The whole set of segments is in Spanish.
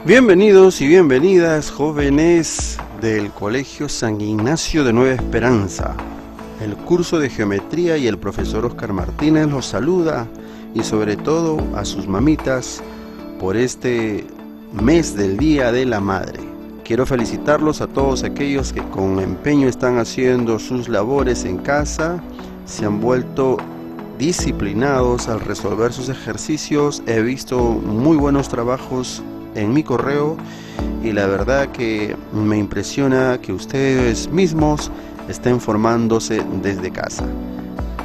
Bienvenidos y bienvenidas, jóvenes del Colegio San Ignacio de Nueva Esperanza. El curso de geometría y el profesor Oscar Martínez los saluda, y sobre todo a sus mamitas por este mes del Día de la Madre. Quiero felicitarlos a todos aquellos que con empeño están haciendo sus labores en casa, se han vuelto disciplinados al resolver sus ejercicios. He visto muy buenos trabajos en mi correo y la verdad que me impresiona que ustedes mismos estén formándose desde casa.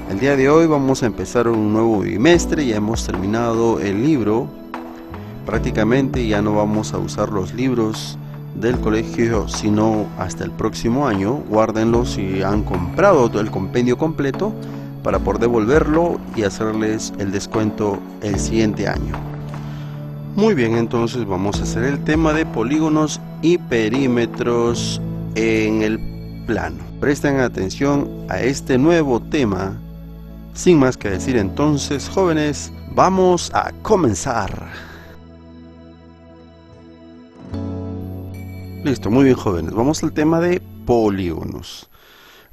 El día de hoy vamos a empezar un nuevo bimestre, ya hemos terminado el libro, prácticamente ya no vamos a usar los libros del colegio sino hasta el próximo año. Guárdenlos si han comprado todo el compendio completo para poder devolverlo y hacerles el descuento el siguiente año. Muy bien, entonces vamos a hacer el tema de polígonos y perímetros en el plano. Presten atención a este nuevo tema. Sin más que decir entonces, jóvenes, vamos a comenzar. Listo, muy bien, jóvenes, vamos al tema de polígonos.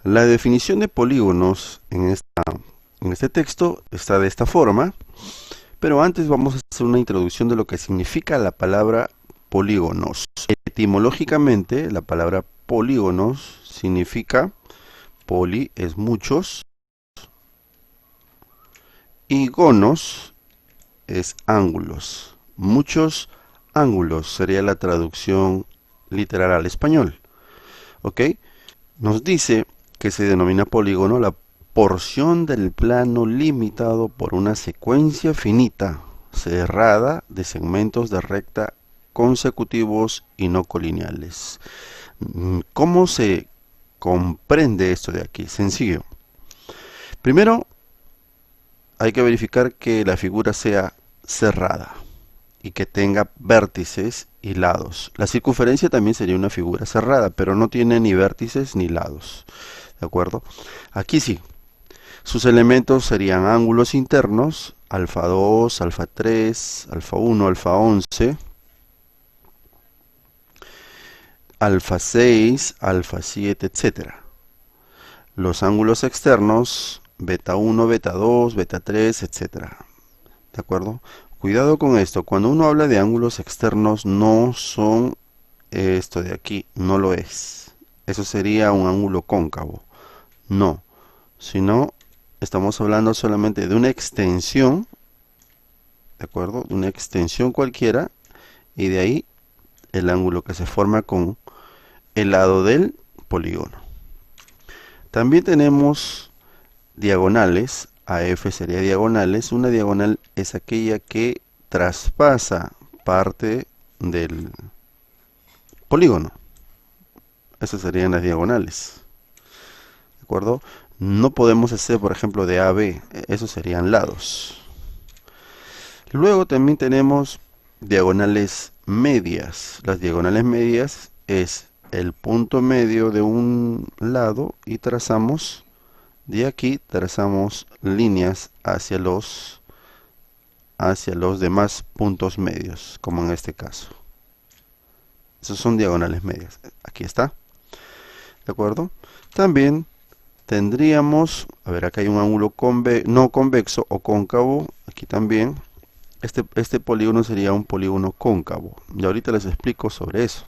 La definición de polígonos en este texto está de esta forma. Pero antes vamos a hacer una introducción de lo que significa la palabra polígonos. Etimológicamente, la palabra polígonos significa, poli es muchos, y gonos es ángulos. Muchos ángulos sería la traducción literal al español. ¿Ok? Nos dice que se denomina polígono la porción del plano limitado por una secuencia finita, cerrada de segmentos de recta consecutivos y no colineales. ¿Cómo se comprende esto de aquí? Sencillo. Primero, hay que verificar que la figura sea cerrada y que tenga vértices y lados. La circunferencia también sería una figura cerrada, pero no tiene ni vértices ni lados. ¿De acuerdo? Aquí sí. Sus elementos serían ángulos internos, alfa 2, alfa 3, alfa 1, alfa 11, alfa 6, alfa 7, etc. Los ángulos externos, beta 1, beta 2, beta 3, etc. ¿De acuerdo? Cuidado con esto, cuando uno habla de ángulos externos no son esto de aquí, no lo es. Eso sería un ángulo cóncavo. No, sino estamos hablando solamente de una extensión, ¿de acuerdo? De una extensión cualquiera, y de ahí el ángulo que se forma con el lado del polígono. También tenemos diagonales. AF sería diagonales. Una diagonal es aquella que traspasa parte del polígono. Esas serían las diagonales. ¿De acuerdo? No podemos hacer, por ejemplo, de A a B. Esos serían lados. Luego también tenemos diagonales medias. Las diagonales medias es el punto medio de un lado y trazamos, de aquí trazamos líneas hacia los demás puntos medios, como en este caso. Esos son diagonales medias. Aquí está. ¿De acuerdo? También tendríamos, a ver, acá hay un ángulo no convexo o cóncavo, aquí también. Este polígono sería un polígono cóncavo. Y ahorita les explico sobre eso.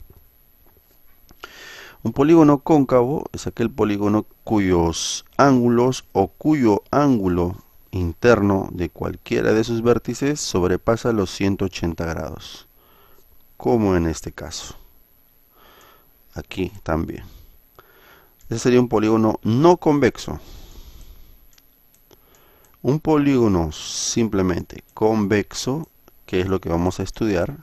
Un polígono cóncavo es aquel polígono cuyos ángulos o cuyo ángulo interno de cualquiera de sus vértices sobrepasa los 180 grados. Como en este caso. Aquí también. Ese sería un polígono no convexo. Un polígono simplemente convexo, que es lo que vamos a estudiar,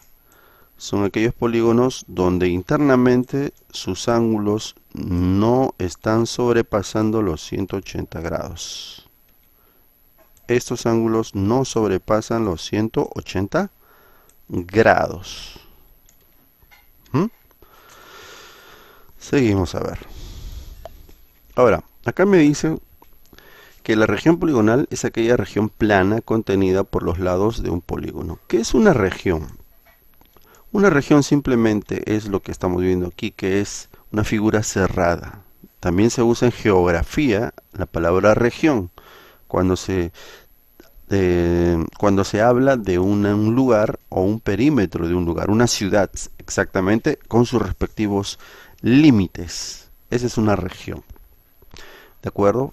son aquellos polígonos donde internamente sus ángulos no están sobrepasando los 180 grados. Estos ángulos no sobrepasan los 180 grados. Seguimos a ver. Ahora, acá me dice que la región poligonal es aquella región plana contenida por los lados de un polígono. ¿Qué es una región? Una región simplemente es lo que estamos viendo aquí, que es una figura cerrada. También se usa en geografía la palabra región cuando se habla de un lugar o un perímetro de un lugar, una ciudad exactamente con sus respectivos límites. Esa es una región, ¿de acuerdo?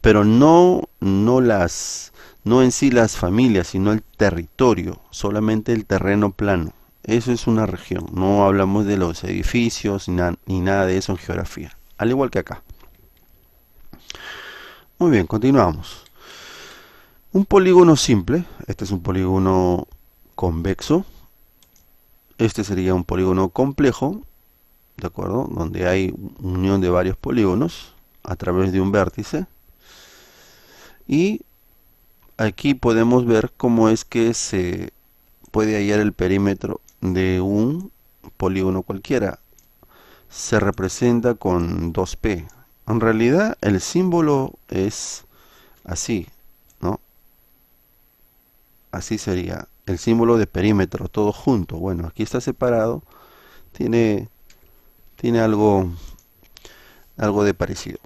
Pero no en sí las familias, sino el territorio, solamente el terreno plano. Eso es una región. No hablamos de los edificios ni nada de eso en geografía. Al igual que acá. Muy bien, continuamos. Un polígono simple. Este es un polígono convexo. Este sería un polígono complejo, ¿de acuerdo? Donde hay unión de varios polígonos a través de un vértice. Y aquí podemos ver cómo es que se puede hallar el perímetro de un polígono cualquiera. Se representa con 2p. En realidad el símbolo es así, ¿no? Así sería el símbolo de perímetro, todo junto. Bueno, aquí está separado, tiene, tiene algo de parecido.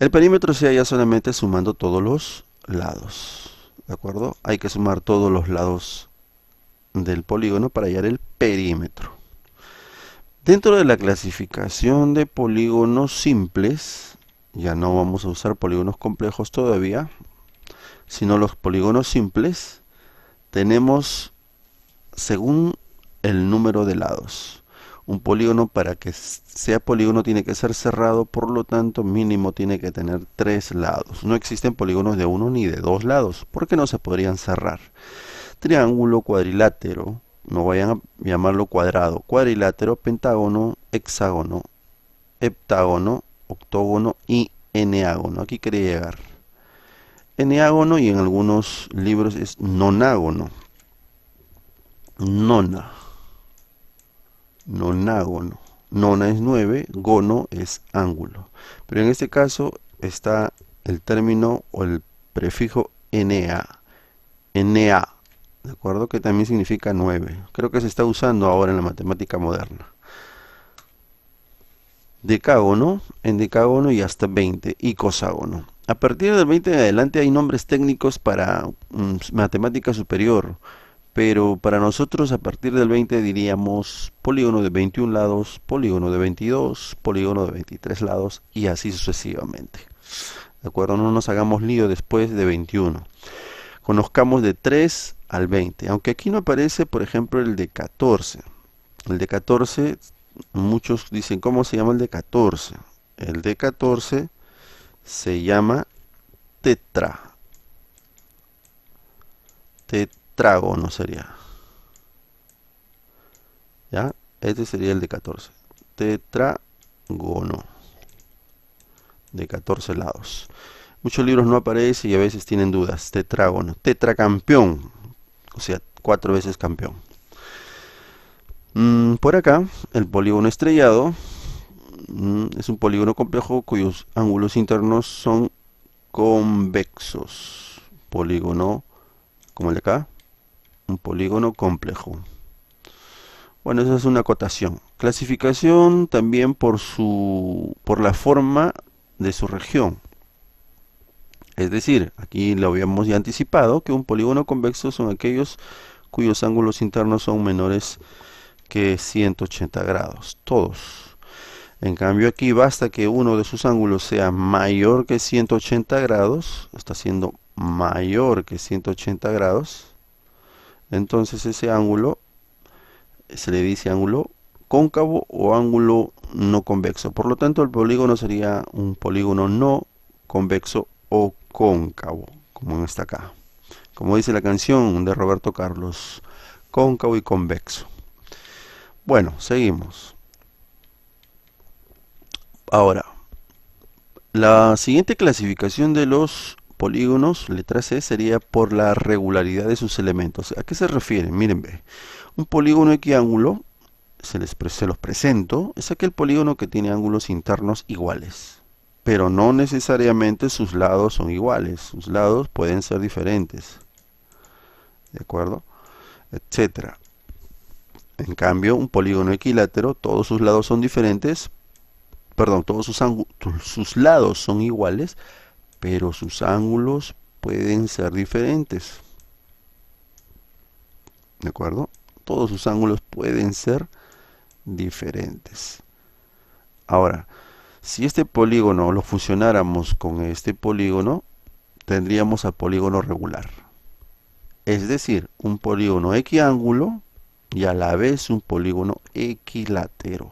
El perímetro se halla solamente sumando todos los lados, ¿de acuerdo? Hay que sumar todos los lados del polígono para hallar el perímetro. Dentro de la clasificación de polígonos simples, ya no vamos a usar polígonos complejos todavía, sino los polígonos simples, tenemos según el número de lados. Un polígono, para que sea polígono, tiene que ser cerrado, por lo tanto mínimo tiene que tener 3 lados. No existen polígonos de 1 ni de 2 lados, porque no se podrían cerrar. Triángulo, cuadrilátero, no vayan a llamarlo cuadrado, cuadrilátero, pentágono, hexágono, heptágono, octógono y eneágono. Aquí quería llegar. Eneágono, y en algunos libros es nonágono. Nona. Nonágono. Nona es 9, gono es ángulo. Pero en este caso está el término o el prefijo enea. Enea. ¿De acuerdo? Que también significa 9. Creo que se está usando ahora en la matemática moderna. Decágono, endecágono y hasta 20. Y coságono. A partir del 20 en adelante hay nombres técnicos para matemática superior. Pero para nosotros a partir del 20 diríamos polígono de 21 lados, polígono de 22, polígono de 23 lados y así sucesivamente. ¿De acuerdo? No nos hagamos lío después de 21. Conozcamos de 3 al 20. Aunque aquí no aparece, por ejemplo, el de 14. El de 14, muchos dicen, ¿cómo se llama el de 14? El de 14 se llama tetrágono sería. ¿Ya? Este sería el de 14. Tetrágono. De 14 lados. Muchos libros no aparece y a veces tienen dudas. Tetrágono. Tetracampeón. O sea, 4 veces campeón. Por acá, el polígono estrellado es un polígono complejo cuyos ángulos internos son convexos. Polígono, como el de acá, un polígono complejo. Bueno, esa es una acotación. Clasificación también por la forma de su región. Es decir, aquí lo habíamos ya anticipado, que un polígono convexo son aquellos cuyos ángulos internos son menores que 180 grados, todos. En cambio aquí basta que uno de sus ángulos sea mayor que 180 grados, está siendo mayor que 180 grados, entonces ese ángulo se le dice ángulo cóncavo o ángulo no convexo. Por lo tanto, el polígono sería un polígono no convexo o cóncavo, como está acá. Como dice la canción de Roberto Carlos, cóncavo y convexo. Bueno, seguimos. Ahora, la siguiente clasificación de los polígonos, letra C, sería por la regularidad de sus elementos. ¿A qué se refiere? Miren, ve. Un polígono equiángulo, se los presento, es aquel polígono que tiene ángulos internos iguales. Pero no necesariamente sus lados son iguales. Sus lados pueden ser diferentes. ¿De acuerdo? Etcétera. En cambio, un polígono equilátero, todos sus lados son diferentes, perdón, todos sus lados son iguales, pero sus ángulos pueden ser diferentes. ¿De acuerdo? Todos sus ángulos pueden ser diferentes. Ahora, si este polígono lo fusionáramos con este polígono, tendríamos al polígono regular. Es decir, un polígono equiángulo y a la vez un polígono equilátero.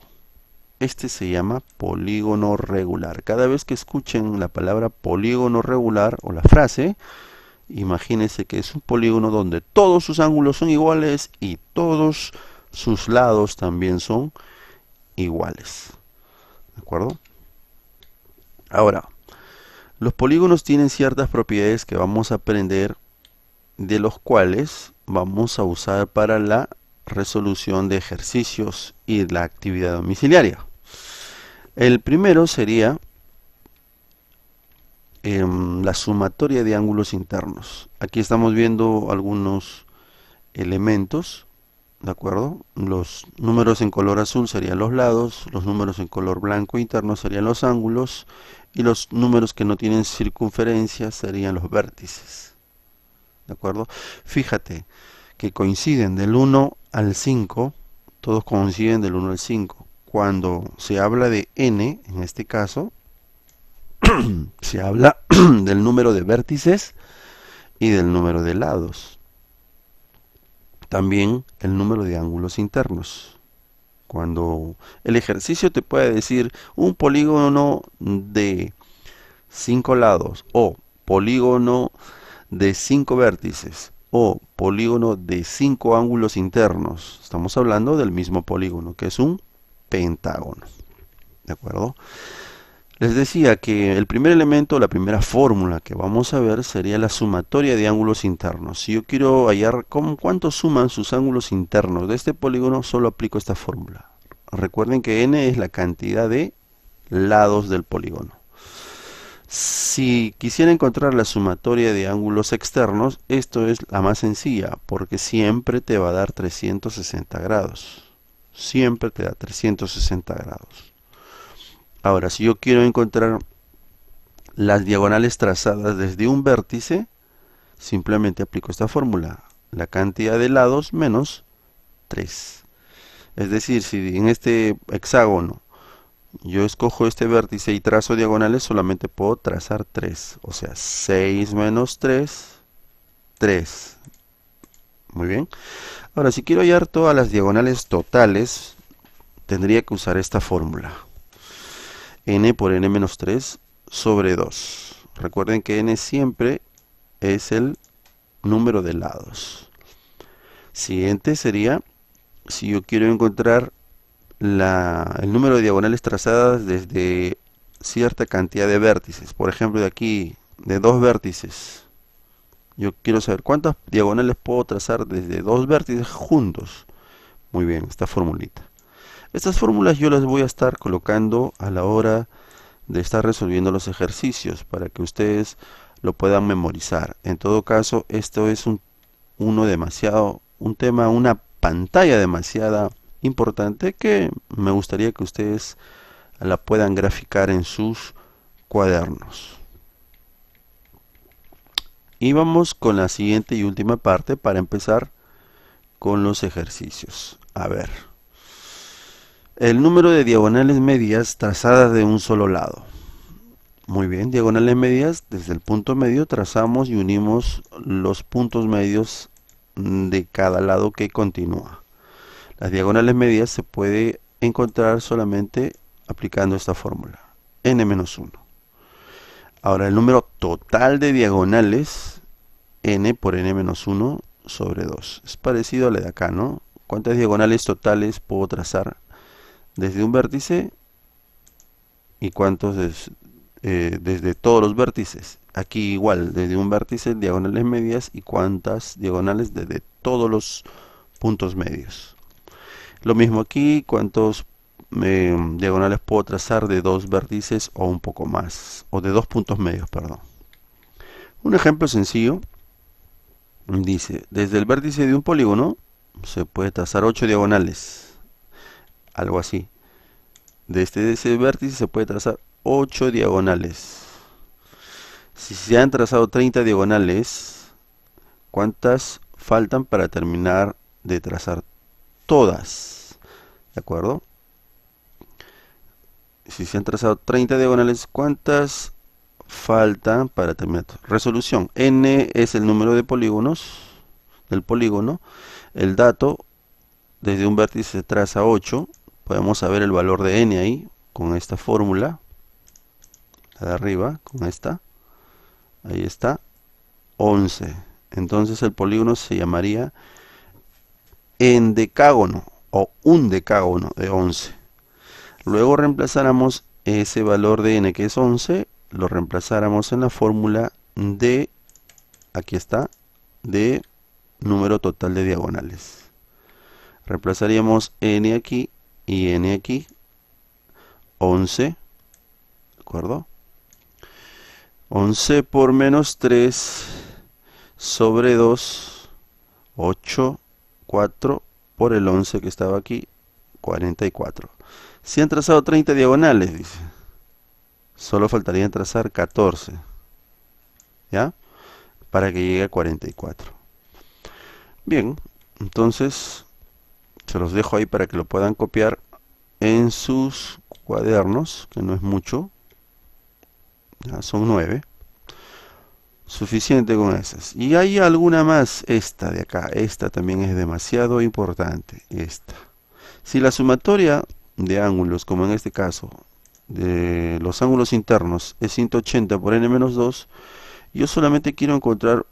Este se llama polígono regular. Cada vez que escuchen la palabra polígono regular o la frase, imagínense que es un polígono donde todos sus ángulos son iguales y todos sus lados también son iguales. ¿De acuerdo? Ahora, los polígonos tienen ciertas propiedades que vamos a aprender, de los cuales vamos a usar para la resolución de ejercicios y la actividad domiciliaria. El primero sería la sumatoria de ángulos internos. Aquí estamos viendo algunos elementos, ¿de acuerdo? Los números en color azul serían los lados, los números en color blanco interno serían los ángulos, y los números que no tienen circunferencia serían los vértices. ¿De acuerdo? Fíjate que coinciden del 1 al 5, todos coinciden del 1 al 5. Cuando se habla de n, en este caso, se habla del número de vértices y del número de lados. También el número de ángulos internos. Cuando el ejercicio te puede decir un polígono de 5 lados o polígono de 5 vértices o polígono de 5 ángulos internos, estamos hablando del mismo polígono, que es un pentágono. ¿De acuerdo? Les decía que el primer elemento, la primera fórmula que vamos a ver sería la sumatoria de ángulos internos. Si yo quiero hallar cuánto suman sus ángulos internos de este polígono, solo aplico esta fórmula. Recuerden que n es la cantidad de lados del polígono. Si quisiera encontrar la sumatoria de ángulos externos, esto es la más sencilla, porque siempre te va a dar 360 grados. Siempre te da 360 grados. Ahora, si yo quiero encontrar las diagonales trazadas desde un vértice, simplemente aplico esta fórmula. La cantidad de lados menos 3. Es decir, si en este hexágono yo escojo este vértice y trazo diagonales, solamente puedo trazar 3. O sea, 6 menos 3, 3. Muy bien. Ahora, si quiero hallar todas las diagonales totales, tendría que usar esta fórmula. N por n menos 3 sobre 2. Recuerden que n siempre es el número de lados. Siguiente sería, si yo quiero encontrar el número de diagonales trazadas desde cierta cantidad de vértices. Por ejemplo, de aquí, de 2 vértices. Yo quiero saber cuántas diagonales puedo trazar desde 2 vértices juntos. Muy bien, esta formulita. Estas fórmulas yo las voy a estar colocando a la hora de estar resolviendo los ejercicios para que ustedes lo puedan memorizar. En todo caso, esto es un tema, una pantalla demasiado importante que me gustaría que ustedes la puedan graficar en sus cuadernos. Y vamos con la siguiente y última parte para empezar con los ejercicios. A ver. El número de diagonales medias trazadas de un solo lado. Muy bien, diagonales medias, desde el punto medio trazamos y unimos los puntos medios de cada lado que continúa. Las diagonales medias se puede encontrar solamente aplicando esta fórmula, n-1. Ahora, el número total de diagonales, n por n-1 sobre 2. Es parecido a la de acá, ¿no? ¿Cuántas diagonales totales puedo trazar desde un vértice y cuántos desde todos los vértices? Aquí igual, desde un vértice, diagonales medias, y cuántas diagonales desde todos los puntos medios. Lo mismo aquí, cuántos diagonales puedo trazar de 2 vértices o un poco más, o de 2 puntos medios, perdón. Un ejemplo sencillo dice, desde el vértice de un polígono, se puede trazar 8 diagonales. Algo así. Desde ese vértice se puede trazar 8 diagonales. Si se han trazado 30 diagonales, ¿cuántas faltan para terminar de trazar todas? ¿De acuerdo? Si se han trazado 30 diagonales, ¿cuántas faltan para terminar? Resolución. N es el número de polígonos del polígono. El dato, desde un vértice se traza 8. Podemos saber el valor de n ahí, con esta fórmula. La de arriba, con esta. Ahí está. 11. Entonces el polígono se llamaría endecágono o un decágono de 11. Luego reemplazáramos ese valor de n, que es 11, lo reemplazáramos en la fórmula de, aquí está, de número total de diagonales. Reemplazaríamos n aquí y n aquí. 11, ¿de acuerdo? 11 por menos 3 sobre 2, 8, 4 por el 11 que estaba aquí, 44. Si han trazado 30 diagonales, dice. Solo faltaría trazar 14. ¿Ya? Para que llegue a 44. Bien, entonces se los dejo ahí para que lo puedan copiar en sus cuadernos, que no es mucho. Ya son 9. Suficiente con esas. Y hay alguna más, esta de acá. Esta también es demasiado importante. Esta. Si la sumatoria de ángulos, como en este caso, de los ángulos internos es 180 por n-2, yo solamente quiero encontrar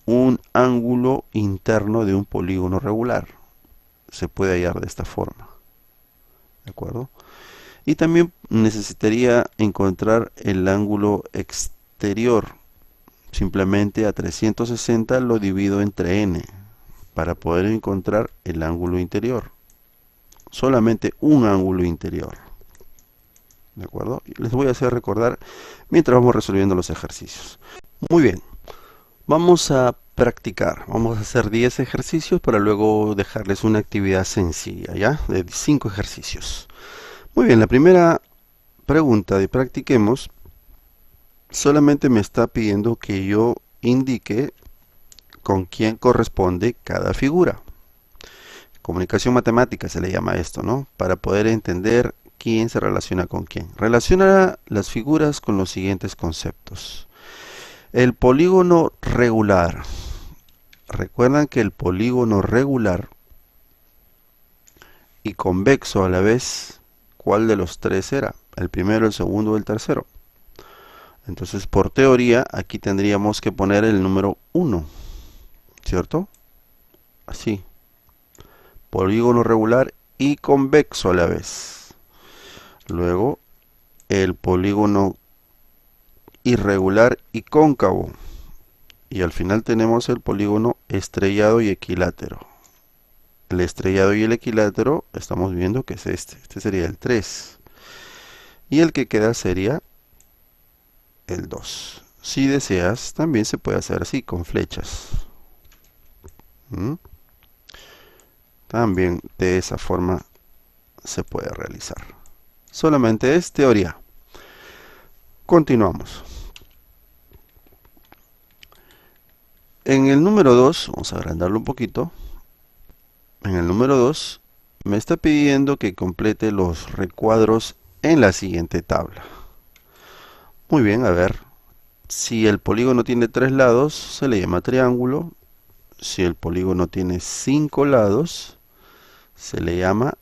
un ángulo interno de un polígono regular. Se puede hallar de esta forma. ¿De acuerdo? Y también necesitaría encontrar el ángulo exterior. Simplemente a 360 lo divido entre n para poder encontrar el ángulo interior. Solamente un ángulo interior. ¿De acuerdo? Les voy a hacer recordar mientras vamos resolviendo los ejercicios. Muy bien. Vamos a practicar. Vamos a hacer 10 ejercicios para luego dejarles una actividad sencilla, ¿ya? De 5 ejercicios. Muy bien, la primera pregunta de practiquemos solamente me está pidiendo que yo indique con quién corresponde cada figura. Comunicación matemática se le llama esto, ¿no? Para poder entender quién se relaciona con quién. Relaciona las figuras con los siguientes conceptos. El polígono regular. Recuerdan que el polígono regular y convexo a la vez, ¿cuál de los tres era? ¿El primero, el segundo o el tercero? Entonces, por teoría, aquí tendríamos que poner el número 1, ¿cierto? Así. Polígono regular y convexo a la vez. Luego, el polígono irregular y cóncavo. Y al final tenemos el polígono estrellado y equilátero. El estrellado y el equilátero, estamos viendo que es este. Este sería el 3. Y el que queda sería el 2. Si deseas, también se puede hacer así, con flechas. También de esa forma se puede realizar. Solamente es teoría. Continuamos. En el número 2, vamos a agrandarlo un poquito. En el número 2 me está pidiendo que complete los recuadros en la siguiente tabla. Muy bien, a ver. Si el polígono tiene 3 lados, se le llama triángulo. Si el polígono tiene 5 lados, se le llama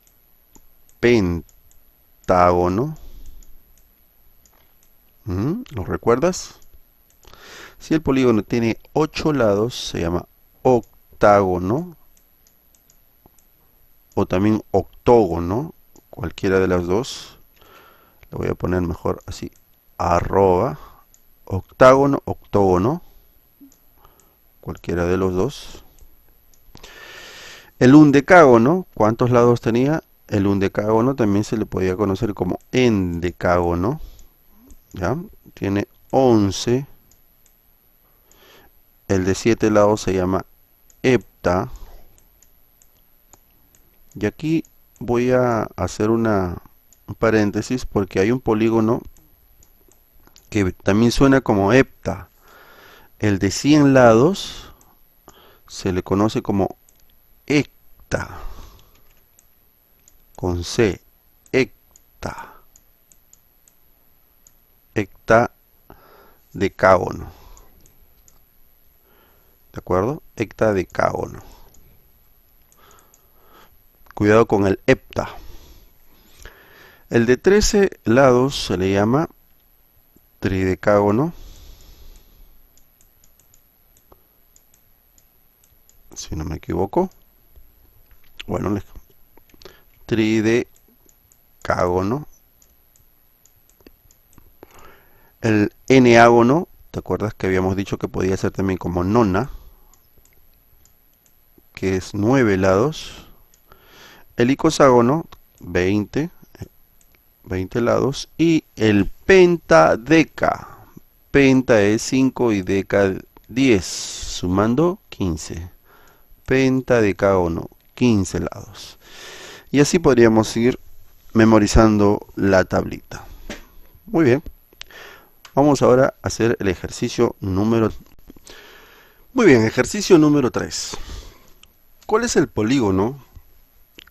pentágono. ¿Lo recuerdas? Si el polígono tiene 8 lados, se llama octágono. O también octógono, cualquiera de las dos. Le voy a poner mejor así, arroba, octágono, octógono, cualquiera de los dos. El undecágono, ¿cuántos lados tenía? El undecágono también se le podía conocer como endecágono. ¿Ya? Tiene 11. El de 7 lados se llama hepta. Y aquí voy a hacer un paréntesis porque hay un polígono que también suena como hepta. El de 100 lados se le conoce como hecta, con C, hecta, hectadecágono. ¿De acuerdo? Hectadecágono. Cuidado con el hepta. El de 13 lados se le llama tridecágono. Si no me equivoco. Bueno, tridecágono. El eneágono, ¿te acuerdas que habíamos dicho que podía ser también como nona? Que es 9 lados. El icoságono, 20 lados. Y el pentadeca. Penta es 5 y deca 10, sumando 15. Pentadecágono, 15 lados. Y así podríamos ir memorizando la tablita. Muy bien. Vamos ahora a hacer el ejercicio número... Muy bien, ejercicio número 3. ¿Cuál es el polígono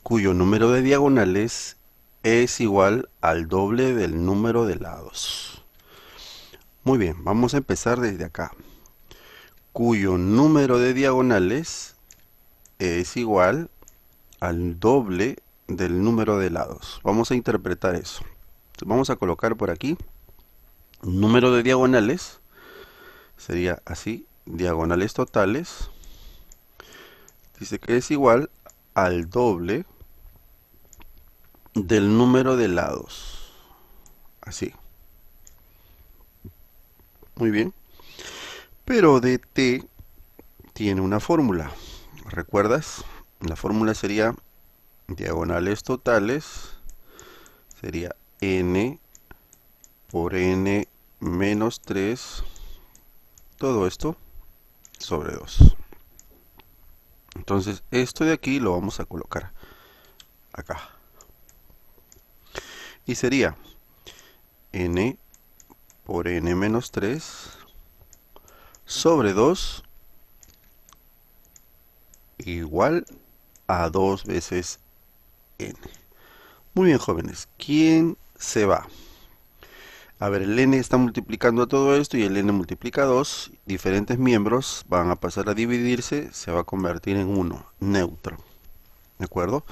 cuyo número de diagonales es igual al doble del número de lados? Muy bien, vamos a empezar desde acá. Cuyo número de diagonales es igual al doble del número de lados. Vamos a interpretar eso. Entonces, vamos a colocar por aquí número de diagonales. Sería así, diagonales totales. Dice que es igual al doble del número de lados. Así. Muy bien. Pero de t tiene una fórmula. ¿Recuerdas? La fórmula sería diagonales totales. Sería n por n menos 3. Todo esto sobre 2. Entonces, esto de aquí lo vamos a colocar acá. Y sería n por n menos 3 sobre 2 igual a 2 veces n. Muy bien, jóvenes. ¿Quién se va? A ver, el n está multiplicando todo esto y el n multiplica 2. Diferentes miembros van a pasar a dividirse, se va a convertir en 1, neutro. ¿De acuerdo?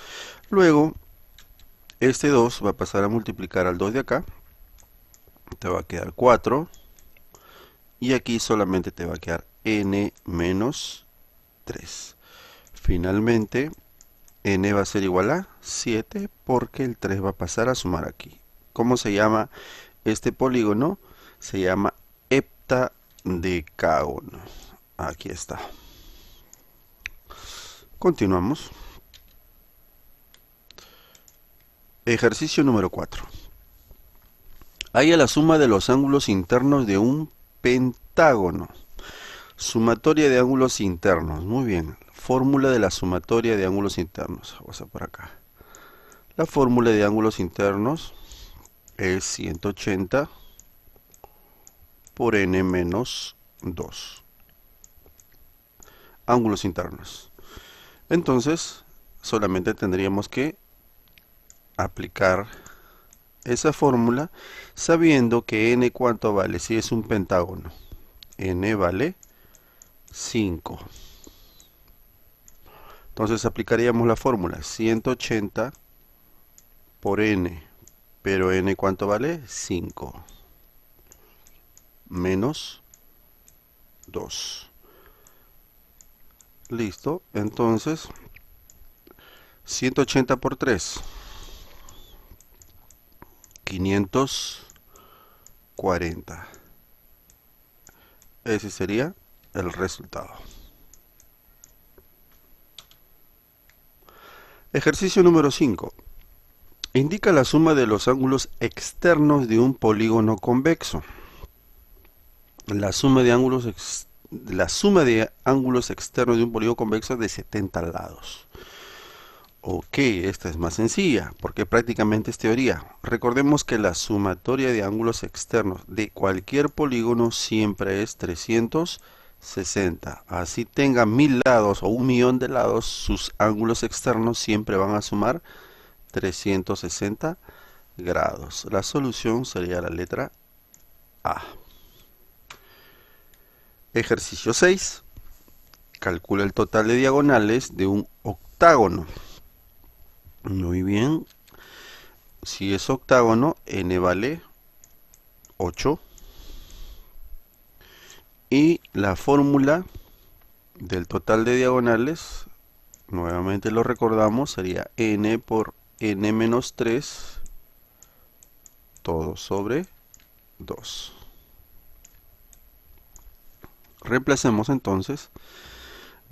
Luego, este 2 va a pasar a multiplicar al 2 de acá. Te va a quedar 4. Y aquí solamente te va a quedar n menos 3. Finalmente, n va a ser igual a 7 porque el 3 va a pasar a sumar aquí. ¿Cómo se llama este polígono? Se llama heptadecágono. Aquí está. Continuamos. Ejercicio número 4. Halla la suma de los ángulos internos de un pentágono. Sumatoria de ángulos internos. Muy bien. Fórmula de la sumatoria de ángulos internos. Vamos a por acá. La fórmula de ángulos internos es 180 por n menos 2. Ángulos internos. Entonces, solamente tendríamos que aplicar esa fórmula sabiendo que n cuánto vale. Si es un pentágono, n vale 5. Entonces aplicaríamos la fórmula 180 por n, pero n cuánto vale 5 menos 2. Listo, entonces 180 por 3, 540. Ese sería el resultado. Ejercicio número 5. Indica la suma de los ángulos externos de un polígono convexo. La suma de ángulos externos de un polígono convexo es de 70 lados. Ok, esta es más sencilla, porque prácticamente es teoría. Recordemos que la sumatoria de ángulos externos de cualquier polígono siempre es 360. Así tenga 1000 lados o 1.000.000 de lados, sus ángulos externos siempre van a sumar 360 grados. La solución sería la letra A. Ejercicio 6. Calcula el total de diagonales de un octágono. Muy bien. Si es octágono, n vale 8. Y la fórmula del total de diagonales, nuevamente lo recordamos, sería n por n menos 3, todo sobre 2. Reemplacemos entonces,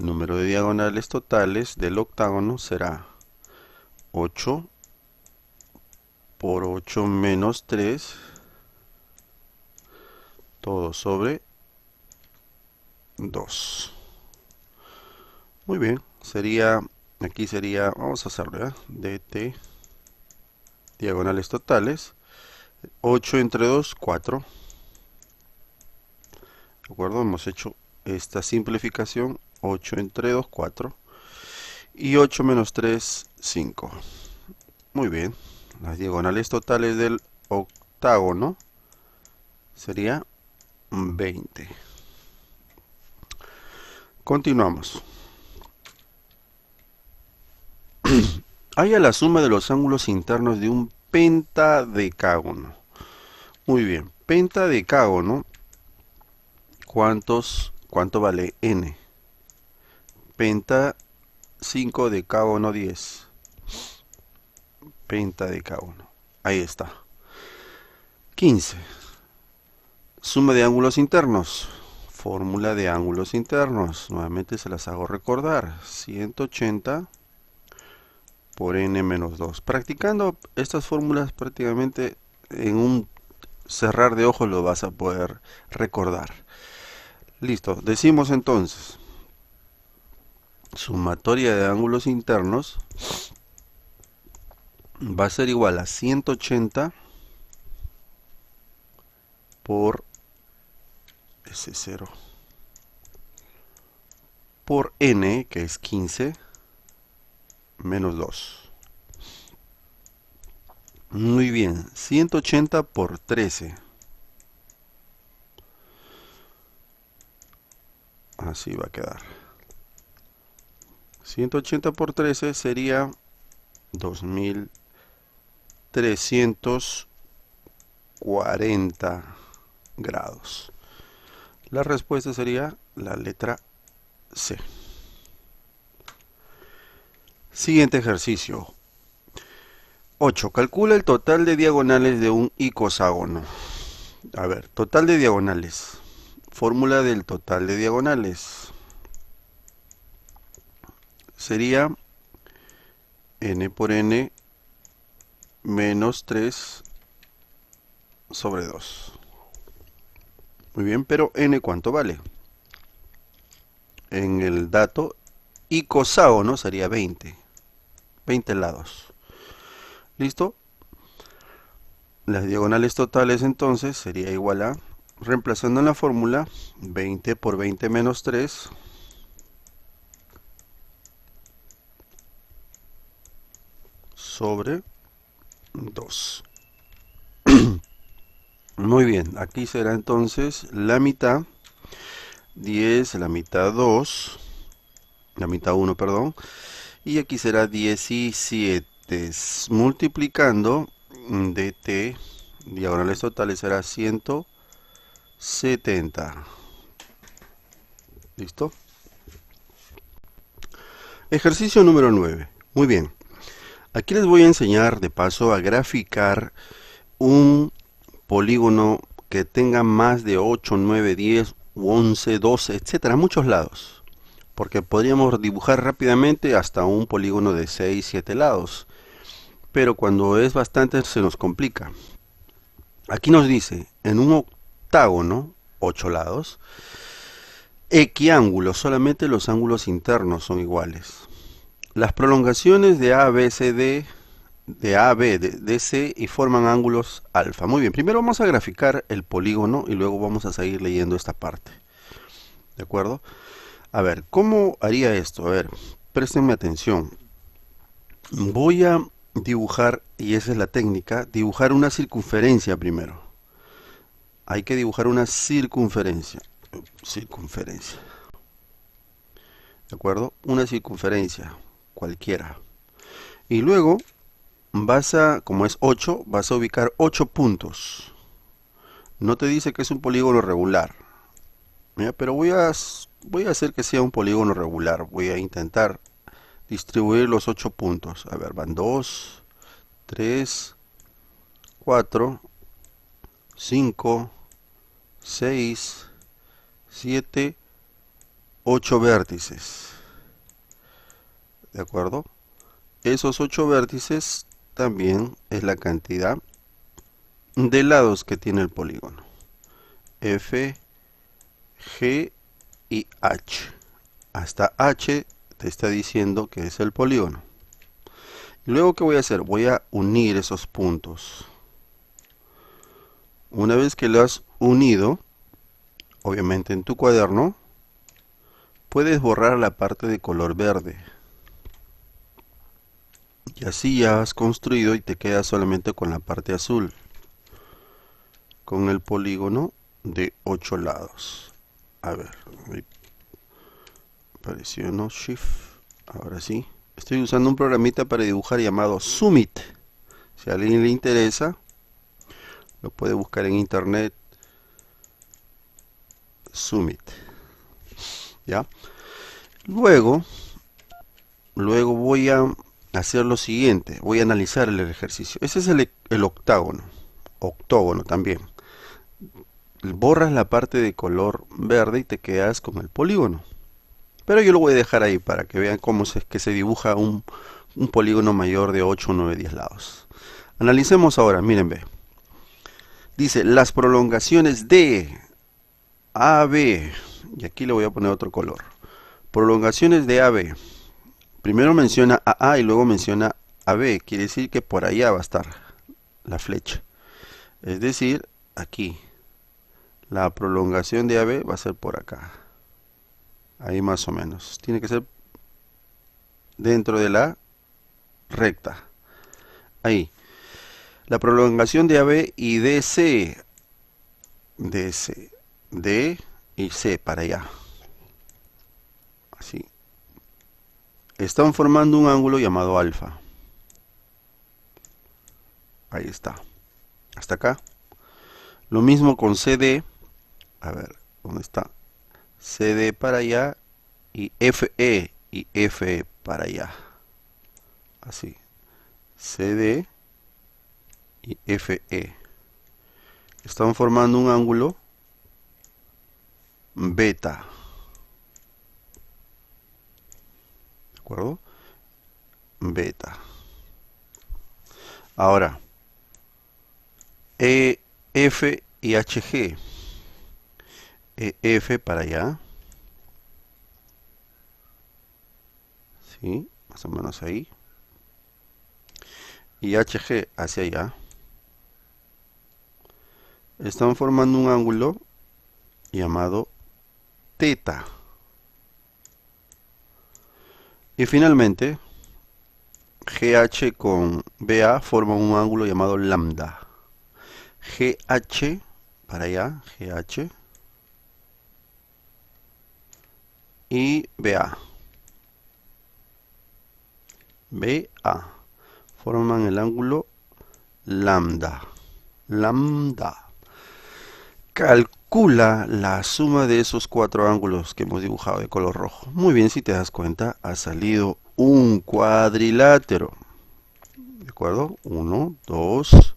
el número de diagonales totales del octágono será 8 por 8 menos 3, todo sobre 2. Muy bien, aquí sería, vamos a hacerlo ya, dt, diagonales totales, 8 entre 2, 4. ¿De acuerdo? Hemos hecho esta simplificación, 8 entre 2, 4. Y 8 menos 3, 5. Muy bien, las diagonales totales del octágono sería 20. Continuamos. Haya la suma de los ángulos internos de un pentadecágono. Muy bien, pentadecágono, ¿cuánto vale n? Penta 5 decágono 10. Pentadecágono. Ahí está. 15. Suma de ángulos internos. Fórmula de ángulos internos. Nuevamente se las hago recordar. 180 por n menos 2. Practicando estas fórmulas prácticamente en un cerrar de ojos lo vas a poder recordar. Listo. Decimos entonces, sumatoria de ángulos internos va a ser igual a 180 por S0 por n, que es 15, menos 2. Muy bien, 180 por 13. Así va a quedar. 180 por 13 sería 2340 grados. La respuesta sería la letra C. Siguiente ejercicio. 8. Calcula el total de diagonales de un icoságono. A ver, total de diagonales. Fórmula del total de diagonales. Sería n por n menos 3 sobre 2. Muy bien, pero n ¿cuánto vale? En el dato icoságono sería 20. 20 lados. ¿Listo? Las diagonales totales entonces sería igual a, reemplazando en la fórmula, 20 por 20 menos 3 sobre 2. Muy bien, aquí será entonces la mitad, 10, la mitad 2, la mitad 1, perdón, y aquí será 17. Multiplicando dt, diagonales totales será 170. ¿Listo? Ejercicio número 9. Muy bien. Aquí les voy a enseñar de paso a graficar un polígono que tenga más de 8, 9, 10, 11, 12, etcétera, muchos lados. Porque podríamos dibujar rápidamente hasta un polígono de 6, 7 lados. Pero cuando es bastante se nos complica. Aquí nos dice, en un octágono, 8 lados, equiángulos, solamente los ángulos internos son iguales. Las prolongaciones de A, B, C, D, de A, B, de C y forman ángulos alfa. Muy bien, primero vamos a graficar el polígono y luego vamos a seguir leyendo esta parte. ¿De acuerdo? A ver, ¿cómo haría esto? A ver, préstenme atención. Voy a dibujar, y esa es la técnica, dibujar una circunferencia primero. Hay que dibujar una circunferencia. Circunferencia. ¿De acuerdo? Una circunferencia, cualquiera. Y luego como es 8, vas a ubicar 8 puntos. No te dice que es un polígono regular. Mira, pero voy a hacer que sea un polígono regular. Voy a intentar distribuir los 8 puntos. A ver, van 2, 3, 4, 5, 6, 7, 8 vértices. ¿De acuerdo? Esos 8 vértices también es la cantidad de lados que tiene el polígono. F, G y H. Hasta H te está diciendo que es el polígono. Y luego, ¿qué voy a hacer? Voy a unir esos puntos. Una vez que lo has unido, obviamente en tu cuaderno, puedes borrar la parte de color verde. Y así ya has construido y te quedas solamente con la parte azul. Con el polígono de 8 lados. A ver, apareció, ¿no? Shift. Ahora sí. Estoy usando un programita para dibujar llamado Summit. Si a alguien le interesa, lo puede buscar en internet. Summit. ¿Ya? Luego voy a hacer lo siguiente. Voy a analizar el ejercicio. Ese es el octágono. Octógono también. Borras la parte de color verde y te quedas con el polígono. Pero yo lo voy a dejar ahí para que vean cómo es que se dibuja un polígono mayor de 8, 9, 10 lados. Analicemos ahora, miren, ve. Dice, las prolongaciones de AB, y aquí le voy a poner otro color. Prolongaciones de AB. Primero menciona a A y luego menciona a B. Quiere decir que por allá va a estar la flecha. Es decir, aquí. La prolongación de AB va a ser por acá. Ahí más o menos. Tiene que ser dentro de la recta. Ahí. La prolongación de AB y DC. DC. D y C para allá. Así. Están formando un ángulo llamado alfa. Ahí está. Hasta acá. Lo mismo con CD. A ver, ¿dónde está? CD para allá y FE y FE para allá. Así. CD y FE. Están formando un ángulo beta. ¿De acuerdo? Beta. Ahora, EF y HG. EF para allá. ¿Sí? Más o menos ahí. Y HG hacia allá. Están formando un ángulo llamado teta. Y finalmente, GH con BA forman un ángulo llamado lambda. GH para allá, GH. Y BA. BA. Forman el ángulo lambda. Lambda. Calcula la suma de esos 4 ángulos que hemos dibujado de color rojo. Muy bien, si te das cuenta, ha salido un cuadrilátero. ¿De acuerdo? 1, 2,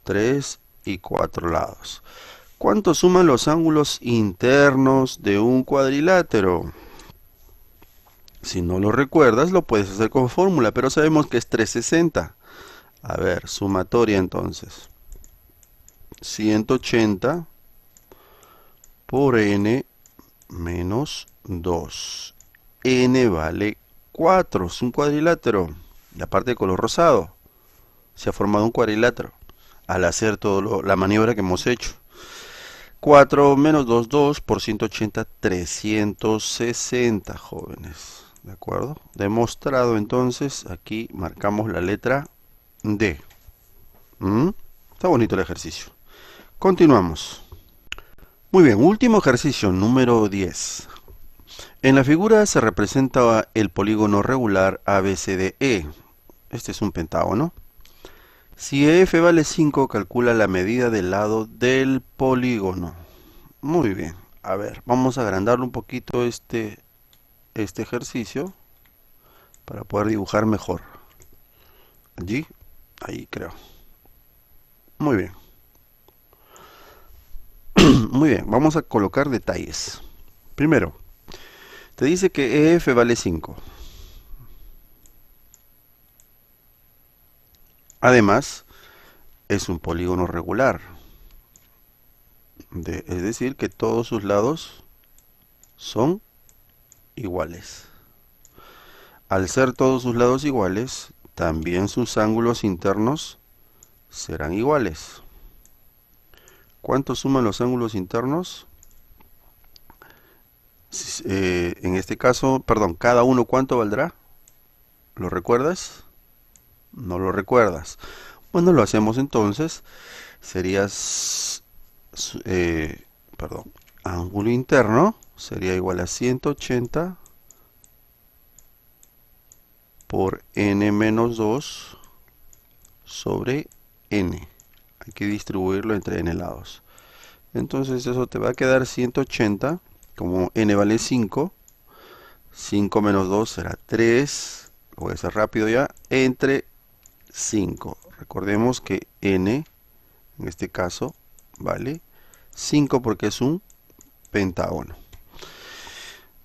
3 y 4 lados. ¿Cuánto suman los ángulos internos de un cuadrilátero? Si no lo recuerdas, lo puedes hacer con fórmula, pero sabemos que es 360. A ver, sumatoria entonces. 180 por n menos 2. N vale 4, es un cuadrilátero. La parte de color rosado. Se ha formado un cuadrilátero al hacer toda la maniobra que hemos hecho. 4 menos 2, 2 por 180, 360, jóvenes. ¿De acuerdo? Demostrado entonces, aquí marcamos la letra D. Está bonito el ejercicio. Continuamos. Muy bien, último ejercicio, número 10. En la figura se representa el polígono regular ABCDE. Este es un pentágono. Si EF vale 5, calcula la medida del lado del polígono. Muy bien. A ver, vamos a agrandarlo un poquito este ejercicio para poder dibujar mejor. Allí, ahí creo. Muy bien. Muy bien, vamos a colocar detalles. Primero, te dice que EF vale 5. Además, es un polígono regular. Es decir, que todos sus lados son iguales. Al ser todos sus lados iguales, también sus ángulos internos serán iguales. ¿Cuánto suman los ángulos internos? En este caso, perdón, cada uno ¿cuánto valdrá? ¿Lo recuerdas? No lo recuerdas. Bueno, lo hacemos entonces. Sería, perdón, ángulo interno sería igual a 180 por n menos 2 sobre n. Hay que distribuirlo entre n lados. Entonces eso te va a quedar 180, como n vale 5. 5 menos 2 será 3. Lo voy a hacer rápido ya. Entre 5. Recordemos que n, en este caso, vale 5 porque es un pentágono.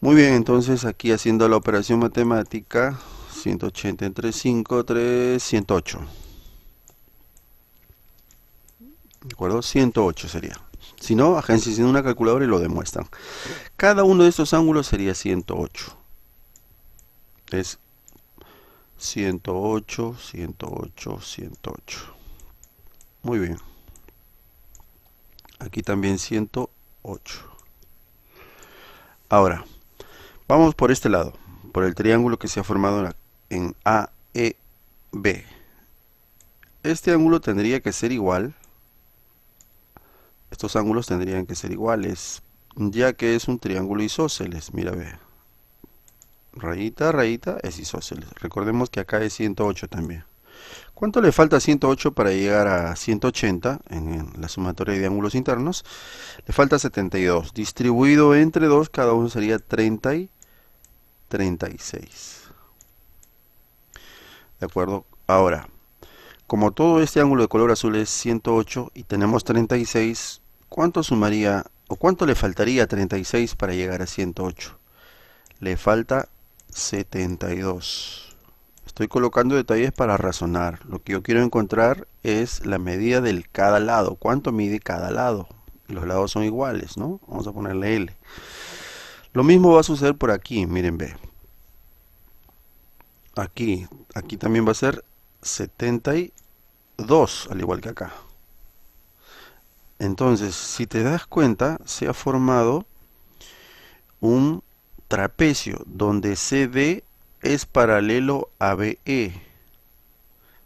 Muy bien, entonces aquí haciendo la operación matemática, 180 entre 5, 3, 108. ¿De acuerdo? 108 sería. Si no, agencien una calculadora y lo demuestran. Cada uno de estos ángulos sería 108. Es 108, 108, 108. Muy bien. Aquí también 108. Ahora, vamos por este lado, por el triángulo que se ha formado en AEB. Este ángulo tendría que ser igual. Estos ángulos tendrían que ser iguales, ya que es un triángulo isósceles. Mira, ve. Rayita, rayita, es isósceles. Recordemos que acá es 108 también. ¿Cuánto le falta a 108 para llegar a 180 en la sumatoria de ángulos internos? Le falta 72. Distribuido entre 2, cada uno sería 30 y 36. ¿De acuerdo? Ahora, como todo este ángulo de color azul es 108 y tenemos 36, ¿cuánto sumaría o cuánto le faltaría a 36 para llegar a 108? Le falta 72. Estoy colocando detalles para razonar. Lo que yo quiero encontrar es la medida del cada lado. ¿Cuánto mide cada lado? Los lados son iguales, ¿no? Vamos a ponerle L. Lo mismo va a suceder por aquí. Miren, ve. Aquí también va a ser 72, al igual que acá. Entonces, si te das cuenta, se ha formado un trapecio donde CD es paralelo a BE.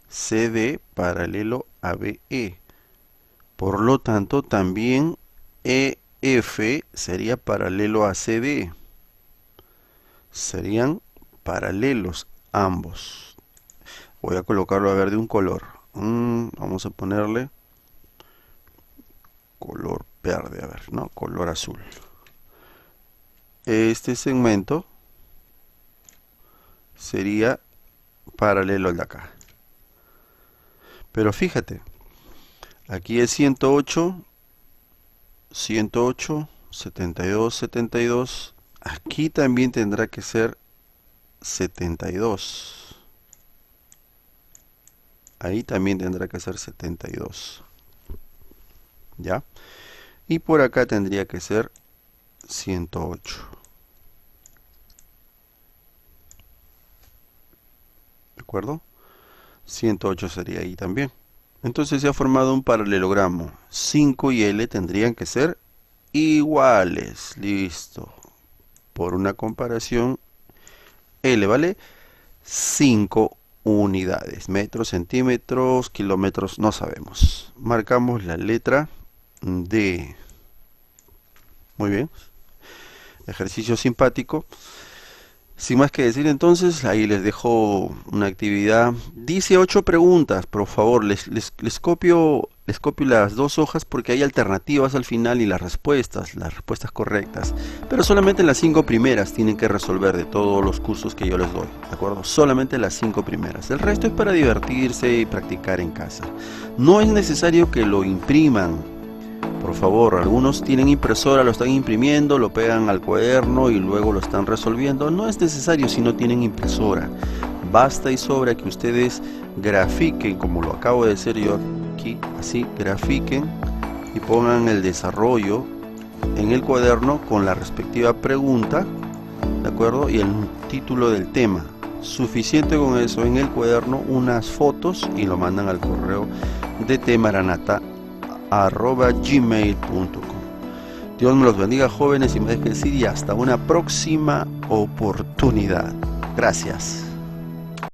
CD paralelo a BE. Por lo tanto, también EF sería paralelo a CD. Serían paralelos ambos. Voy a colocarlo a ver de un color. Vamos a ponerle color verde, a ver, no, color azul. Este segmento sería paralelo al de acá. Pero fíjate, aquí es 108, 108, 72, 72. Aquí también tendrá que ser 72. Ahí también tendrá que ser 72. ¿Ya? Y por acá tendría que ser 108. acuerdo? 108 sería ahí también. Entonces se ha formado un paralelogramo. 5 y L tendrían que ser iguales. Listo. Por una comparación, L vale 5 unidades. Metros, centímetros, kilómetros, no sabemos. Marcamos la letra D. Muy bien. Ejercicio simpático. Sin más que decir entonces, ahí les dejo una actividad. Dice 8 preguntas, por favor, les copio las 2 hojas porque hay alternativas al final y las respuestas correctas. Pero solamente las 5 primeras tienen que resolver de todos los cursos que yo les doy, ¿de acuerdo? Solamente las 5 primeras. El resto es para divertirse y practicar en casa. No es necesario que lo impriman. Por favor, algunos tienen impresora, lo están imprimiendo, lo pegan al cuaderno y luego lo están resolviendo. No es necesario si no tienen impresora. Basta y sobra que ustedes grafiquen, como lo acabo de hacer yo aquí, así, grafiquen y pongan el desarrollo en el cuaderno con la respectiva pregunta, ¿de acuerdo? Y el título del tema. Suficiente con eso en el cuaderno, unas fotos y lo mandan al correo de tmaranata@gmail.com. Dios me los bendiga, jóvenes, y me deje decir y hasta una próxima oportunidad. Gracias.